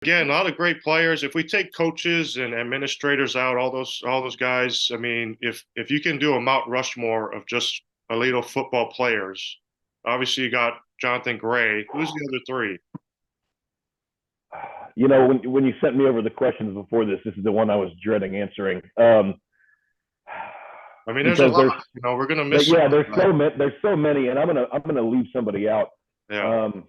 again, a lot of great players. If we take coaches and administrators out, all those guys, I mean, if you can do a Mount Rushmore of just Aledo football players, obviously you got Johnathan Gray. Who's the other three? You know, when you sent me over the questions before this is the one I was dreading answering. I mean, there's a Because lot. You know, we're gonna miss. yeah, there's so many, and I'm gonna leave somebody out. Yeah. Um,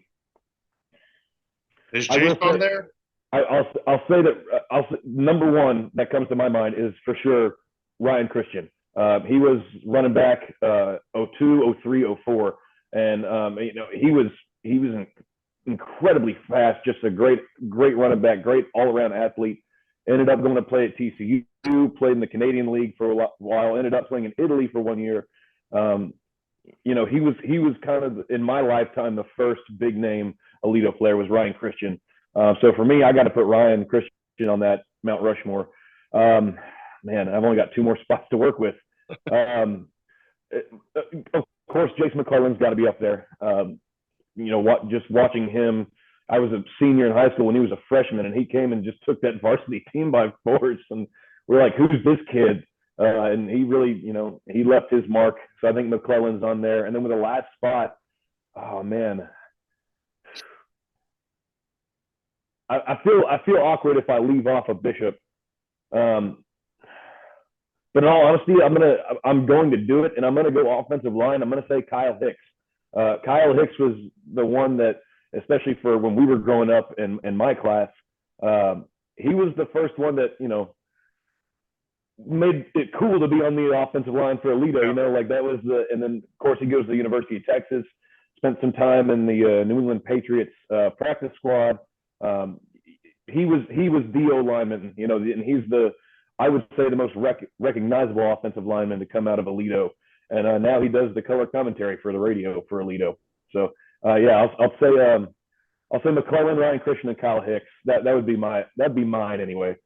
Is I will Jason on say there? I'll say that number one that comes to my mind is for sure Ryan Christian. He was running back 02, 03, 04, and you know he was incredibly fast, just a great running back, great all around athlete. Ended up going to play at TCU, played in the Canadian League for a while, ended up playing in Italy for 1 year. You know, he was kind of in my lifetime the first big name Aledo player was Ryan Christian. So for me, I got to put Ryan Christian on that Mount Rushmore. Man, I've only got two more spots to work with. Of course, Jason McClellan's got to be up there. You know, just watching him, I was a senior in high school when he was a freshman, and he came and just took that varsity team by force. And we're like, who's this kid? And he really, you know, he left his mark. So I think McClellan's on there. And then with the last spot, oh man, I feel awkward if I leave off a Bishop. But in all honesty, I'm going to do it, and I'm gonna go offensive line. I'm gonna say Kyle Hicks. Kyle Hicks was the one that, especially for when we were growing up in my class, he was the first one that, you know, made it cool to be on the offensive line for Aledo. You know, like that was and then of course he goes to the University of Texas, spent some time in the New England Patriots practice squad. He was the O lineman, you know, and he's I would say the most recognizable offensive lineman to come out of Aledo. And now he does the color commentary for the radio for Aledo. So yeah, I'll say McClellan, Ryan Christian, and Kyle Hicks. That'd be mine anyway.